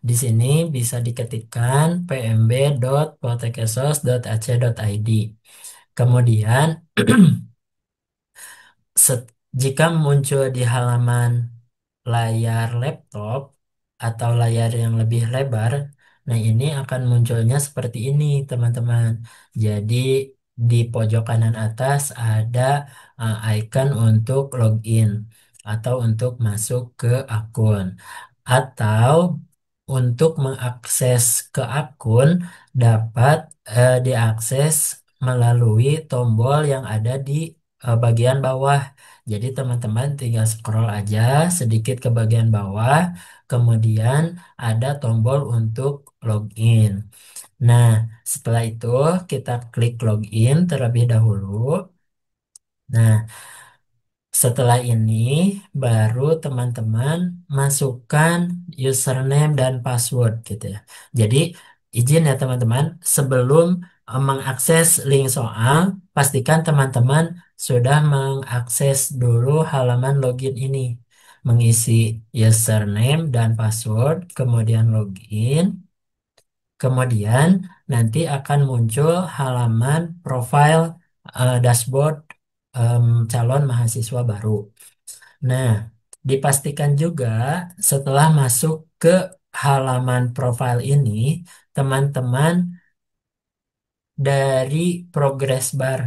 Di sini bisa diketikkan pmb.poltekkessos.ac.id. Kemudian jika muncul di halaman layar laptop atau layar yang lebih lebar, nah ini akan munculnya seperti ini, teman-teman. Jadi di pojok kanan atas ada icon untuk login atau untuk masuk ke akun. Atau untuk mengakses ke akun dapat diakses melalui tombol yang ada di bagian bawah. Jadi teman-teman tinggal scroll aja sedikit ke bagian bawah, kemudian ada tombol untuk login. Nah, setelah itu kita klik login terlebih dahulu. Nah, setelah ini baru teman-teman masukkan username dan password gitu ya. Jadi izin ya teman-teman, sebelum mengakses link soal, pastikan teman-teman sudah mengakses dulu halaman login ini. Mengisi username dan password, kemudian login, kemudian nanti akan muncul halaman profile dashboard calon mahasiswa baru. Nah, dipastikan juga setelah masuk ke halaman profil ini, teman-teman dari progress bar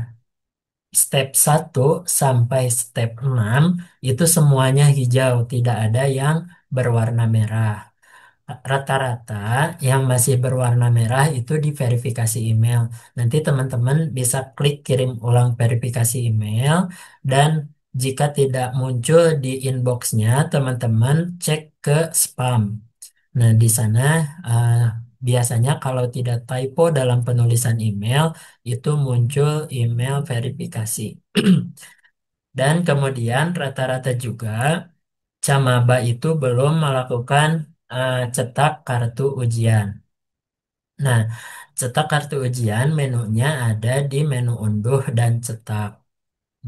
step 1 sampai step 6 itu semuanya hijau, tidak ada yang berwarna merah. Rata-rata yang masih berwarna merah itu di verifikasi email. Nanti teman-teman bisa klik kirim ulang verifikasi email dan jika tidak muncul di inboxnya, teman-teman cek ke spam. Nah, di sana eh, biasanya kalau tidak typo dalam penulisan email itu muncul email verifikasi. Dan kemudian rata-rata juga Camaba itu belum melakukan cetak kartu ujian. Nah, cetak kartu ujian menunya ada di menu unduh dan cetak.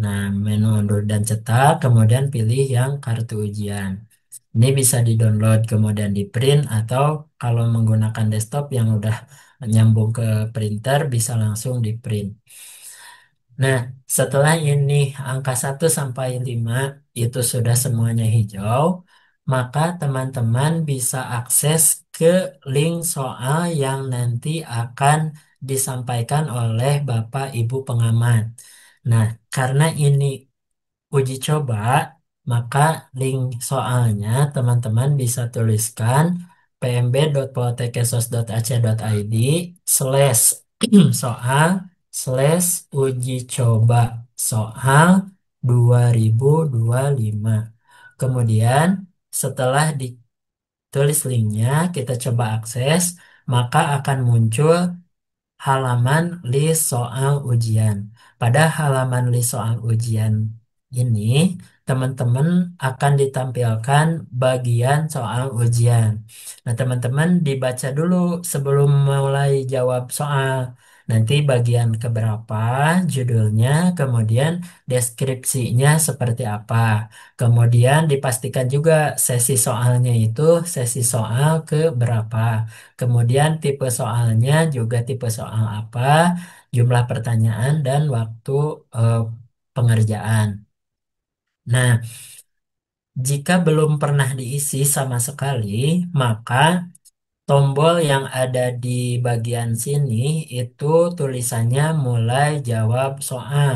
Nah, menu unduh dan cetak, kemudian pilih yang kartu ujian. Ini bisa di-download kemudian di-print atau kalau menggunakan desktop yang udah nyambung ke printer bisa langsung di-print. Nah, setelah ini angka 1 sampai 5 itu sudah semuanya hijau, maka teman-teman bisa akses ke link soal yang nanti akan disampaikan oleh Bapak Ibu pengamat. Nah, karena ini uji coba, maka link soalnya teman-teman bisa tuliskan pmb.poltekkessos.ac.id slash soal slash uji coba soal 2025. Kemudian setelah ditulis linknya, kita coba akses, maka akan muncul halaman list soal ujian. Pada halaman list soal ujian ini, teman-teman akan ditampilkan bagian soal ujian. Nah, teman-teman dibaca dulu sebelum mulai jawab soal. Nanti bagian keberapa, judulnya, kemudian deskripsinya seperti apa. Kemudian dipastikan juga sesi soalnya itu sesi soal ke berapa. Kemudian tipe soalnya juga tipe soal apa, jumlah pertanyaan dan waktu eh, pengerjaan. Nah, jika belum pernah diisi sama sekali, maka tombol yang ada di bagian sini itu tulisannya mulai jawab soal.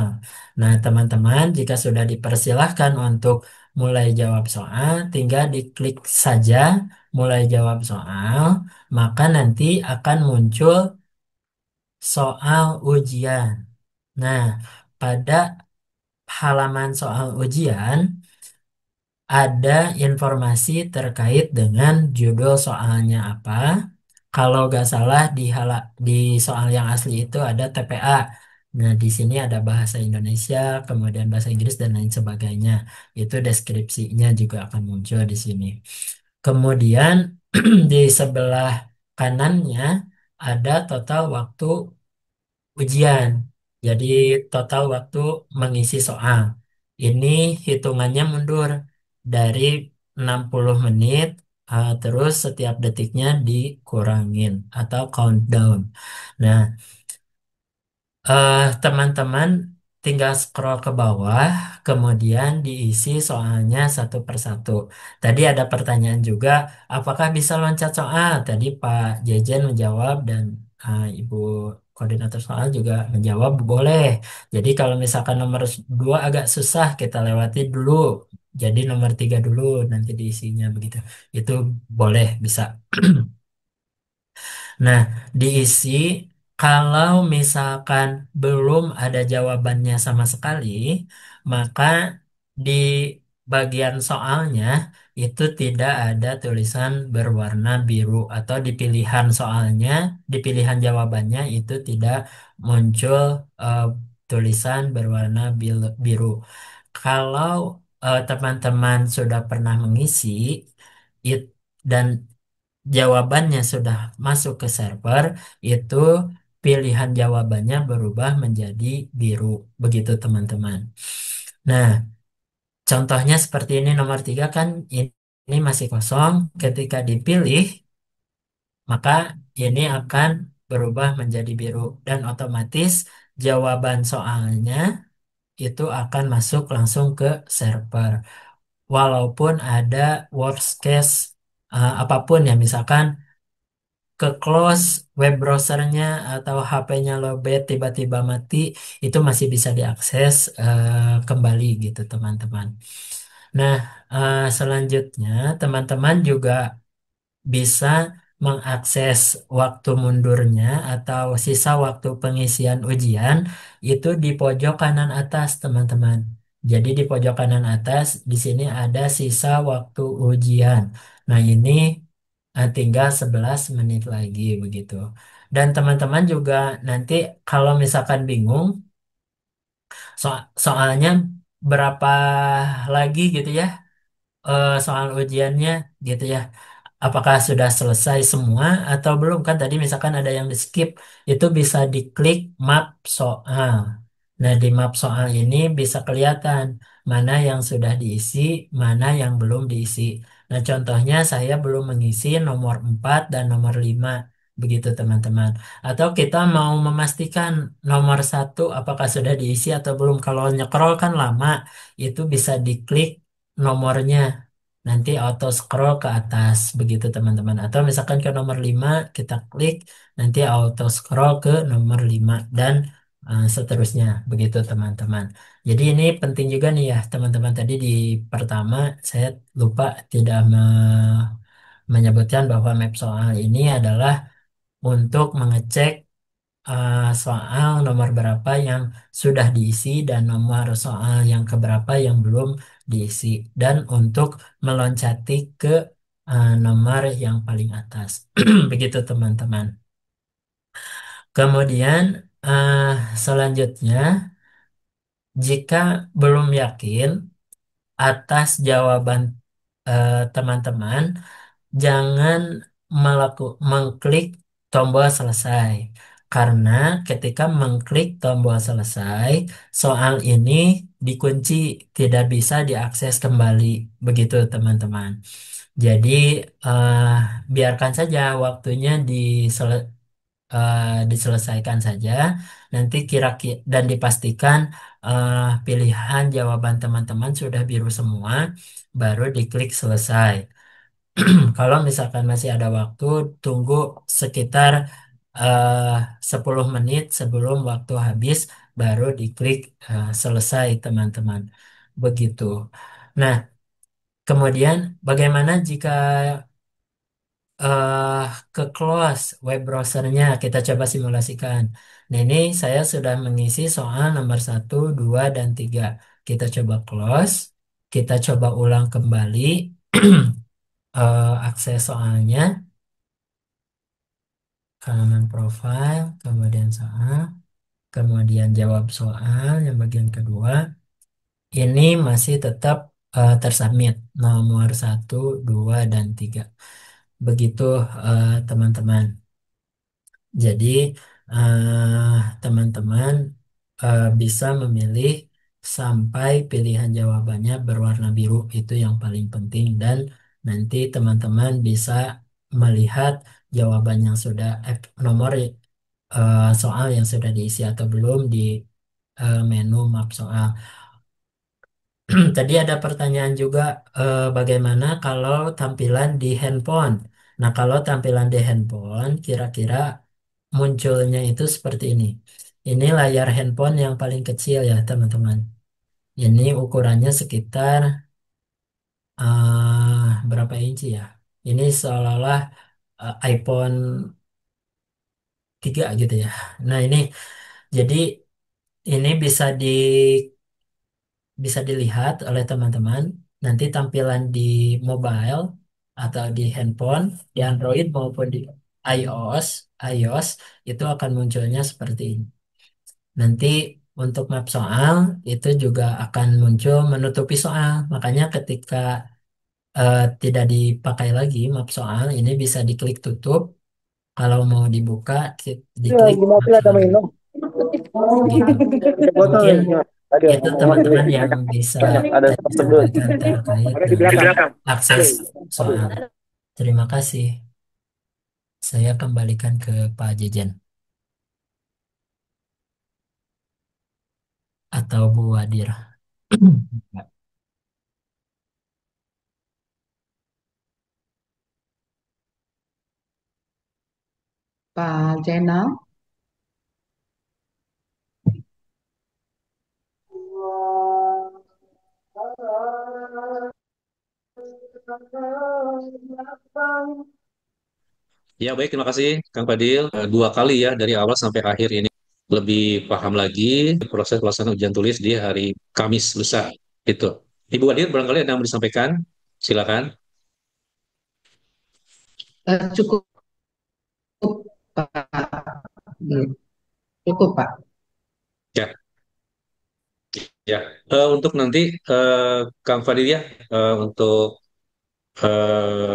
Nah, teman-teman, jika sudah dipersilahkan untuk mulai jawab soal, tinggal diklik saja mulai jawab soal, maka nanti akan muncul soal ujian. Nah, pada halaman soal ujian ada informasi terkait dengan judul soalnya apa. Kalau nggak salah di soal yang asli itu ada TPA. Nah, di sini ada bahasa Indonesia, kemudian bahasa Inggris dan lain sebagainya. Itu deskripsinya juga akan muncul di sini. Kemudian di sebelah kanannya ada total waktu ujian. Jadi total waktu mengisi soal. Ini hitungannya mundur dari 60 menit terus setiap detiknya dikurangin atau countdown. Nah, teman-teman tinggal scroll ke bawah, kemudian diisi soalnya satu persatu. Tadi ada pertanyaan juga, apakah bisa loncat soal? Tadi Pak Jejen menjawab dan Ibu koordinator soal juga menjawab boleh. Jadi kalau misalkan nomor 2 agak susah, kita lewati dulu. Jadi nomor 3 dulu, nanti diisinya begitu. Itu boleh, bisa. Nah, diisi kalau misalkan belum ada jawabannya sama sekali, maka di bagian soalnya itu tidak ada tulisan berwarna biru atau di pilihan soalnya, di pilihan jawabannya itu tidak muncul eh, tulisan berwarna biru. Kalau teman-teman sudah pernah mengisi it, dan jawabannya sudah masuk ke server, itu pilihan jawabannya berubah menjadi biru. Begitu teman-teman. Nah, contohnya seperti ini nomor 3 kan ini masih kosong. Ketika dipilih, maka ini akan berubah menjadi biru. Dan otomatis jawaban soalnya itu akan masuk langsung ke server. Walaupun ada worst case apapun ya, misalkan ke close web browsernya atau HP-nya lowbat tiba-tiba mati, itu masih bisa diakses kembali gitu teman-teman. Nah, selanjutnya teman-teman juga bisa mengakses waktu mundurnya atau sisa waktu pengisian ujian itu di pojok kanan atas teman-teman. Jadi di pojok kanan atas di sini ada sisa waktu ujian. Nah, ini tinggal 11 menit lagi begitu. Dan teman-teman juga nanti kalau misalkan bingung soalnya berapa lagi gitu ya, soal ujiannya gitu ya. Apakah sudah selesai semua atau belum? Kan tadi misalkan ada yang di skip, itu bisa diklik map soal. Nah, di map soal ini bisa kelihatan mana yang sudah diisi, mana yang belum diisi. Nah, contohnya saya belum mengisi nomor 4 dan nomor 5. Begitu teman-teman. Atau kita mau memastikan nomor 1 apakah sudah diisi atau belum. Kalau nyekrol kan lama, itu bisa diklik nomornya. Nanti auto scroll ke atas begitu teman-teman. Atau misalkan ke nomor 5 kita klik, nanti auto scroll ke nomor 5 dan seterusnya begitu teman-teman. Jadi ini penting juga nih ya teman-teman. Tadi di pertama saya lupa tidak menyebutkan bahwa map soal ini adalah untuk mengecek soal nomor berapa yang sudah diisi dan nomor soal yang keberapa yang belum diisi, dan untuk meloncati ke nomor yang paling atas. Begitu teman-teman. Kemudian selanjutnya, jika belum yakin atas jawaban teman-teman, jangan mengklik tombol selesai. Karena ketika mengklik tombol selesai, soal ini dikunci, tidak bisa diakses kembali. Begitu, teman-teman. Jadi, eh, biarkan saja waktunya diselesaikan saja. Nanti kira-kira dan dipastikan eh, pilihan jawaban teman-teman sudah biru semua, baru diklik selesai. Kalau misalkan masih ada waktu, tunggu sekitar eh, 10 menit sebelum waktu habis, baru diklik selesai, teman-teman. Begitu. Nah, kemudian bagaimana jika eh, ke close web browsernya? Kita coba simulasikan. Nah, ini saya sudah mengisi soal nomor 1, 2, dan 3. Kita coba close. Kita coba ulang kembali akses soalnya. Halaman profile, kemudian soal, kemudian jawab soal yang bagian kedua. Ini masih tetap tersubmit nomor 1, 2, dan 3. Begitu teman-teman. Jadi teman-teman bisa memilih sampai pilihan jawabannya berwarna biru, itu yang paling penting, dan Nanti teman-teman bisa melihat jawaban yang sudah nomor soal yang sudah diisi atau belum di menu map soal. Tadi ada pertanyaan juga, bagaimana kalau tampilan di handphone? Nah, kalau tampilan di handphone kira-kira munculnya itu seperti ini. Ini layar handphone yang paling kecil ya, teman-teman. Ini ukurannya sekitar berapa inci ya? Ini seolah-olah iPhone 3 gitu ya. Nah, ini jadi ini bisa dilihat oleh teman-teman. Nanti tampilan di mobile atau di handphone, di Android maupun di iOS, iOS itu akan munculnya seperti ini. Nanti untuk map soal itu juga akan muncul menutupi soal. Makanya ketika tidak dipakai lagi map soal, ini bisa diklik tutup. Kalau mau dibuka, Iya, diklik gimana map sih ada soal minum? gitu. Ada botol Mungkin ya? Ada. itu Oh, ada teman-teman yang banyak. bisa Banyak. Ada saya sebel. sampaikan terkait Ada di belakang. akses soal. Terima kasih. Saya kembalikan ke Pak Jejen atau Bu Wadir. Pak Zainal, Ya, baik, terima kasih Kang Fadil. Dua kali ya dari awal sampai akhir ini lebih paham lagi proses pelaksanaan ujian tulis di hari Kamis lusa. Itu. Ibu Wadir, barangkali ada yang mau disampaikan? Silakan. cukup Pak. Cukup Pak. Ya, ya. Untuk nanti Kang Fadil ya, untuk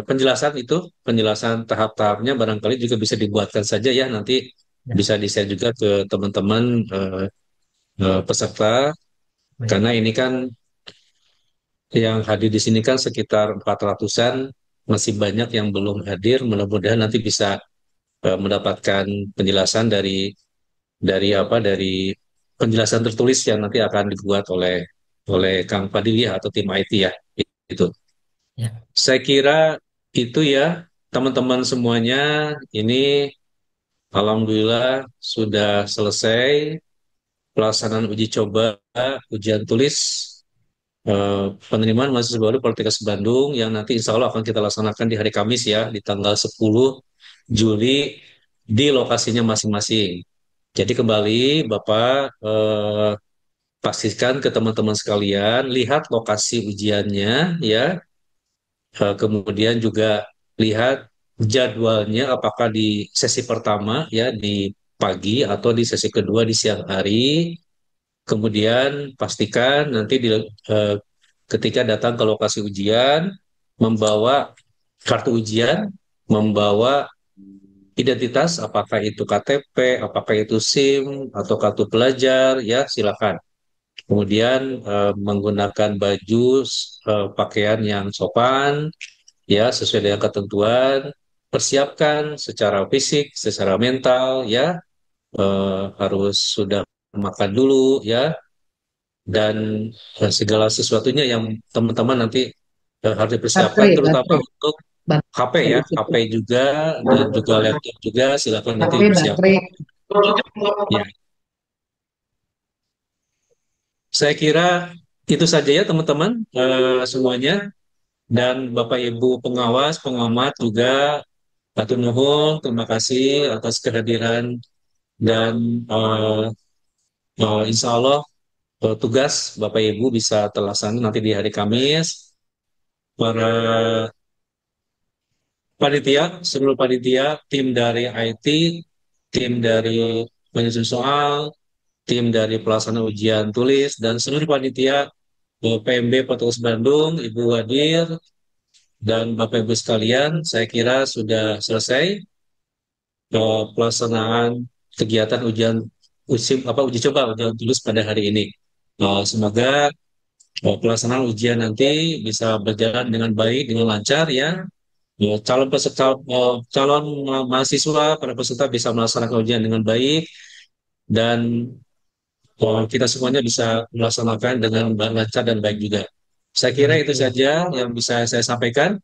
penjelasan itu, penjelasan tahap-tahapnya barangkali juga bisa dibuatkan saja ya nanti Ya, bisa di-share juga ke teman-teman peserta baik. karena ini kan yang hadir di sini kan sekitar 400-an, masih banyak yang belum hadir. Mudah-mudahan nanti bisa mendapatkan penjelasan dari apa dari penjelasan tertulis yang nanti akan dibuat oleh Kang Fadil ya atau tim IT ya. Itu. Ya, Saya kira itu ya teman-teman semuanya ini alhamdulillah sudah selesai pelaksanaan uji coba ujian tulis penerimaan mahasiswa baru Politeknik Bandung yang nanti insya Allah akan kita laksanakan di hari Kamis ya, di tanggal 10 Juli di lokasinya masing-masing. Jadi kembali Bapak pastikan ke teman-teman sekalian, lihat lokasi ujiannya ya, kemudian juga lihat jadwalnya apakah di sesi pertama ya di pagi atau di sesi kedua di siang hari. Kemudian pastikan nanti ketika datang ke lokasi ujian, membawa kartu ujian, membawa identitas, apakah itu KTP, apakah itu SIM, atau kartu pelajar, ya silakan. Kemudian menggunakan baju, pakaian yang sopan, ya sesuai dengan ketentuan, persiapkan secara fisik, secara mental, ya harus sudah makan dulu, ya dan segala sesuatunya yang teman-teman nanti harus dipersiapkan Baterai, terutama baterai, untuk HP baterai ya, di situ. HP juga dan juga laptop juga silakan nanti HP, dipersiapkan. baterai. Ya, saya kira itu saja ya teman-teman semuanya dan Bapak Ibu pengawas, pengamat juga Atur nuhun, terima kasih atas kehadiran dan insya Allah tugas Bapak Ibu bisa terlaksana nanti di hari Kamis. Para panitia, seluruh panitia, tim dari IT, tim dari penyusun soal, tim dari pelaksana ujian tulis, dan seluruh panitia PMB Poltekkes Bandung, Ibu Wadir, dan Bapak Ibu sekalian, saya kira sudah selesai pelaksanaan kegiatan uji coba ujian tulis pada hari ini. Semoga pelaksanaan ujian nanti bisa berjalan dengan baik, dengan lancar ya. Ya, calon peserta, calon mahasiswa, para peserta bisa melaksanakan ujian dengan baik dan kita semuanya bisa melaksanakan dengan lancar dan baik juga. Saya kira itu saja yang bisa saya sampaikan.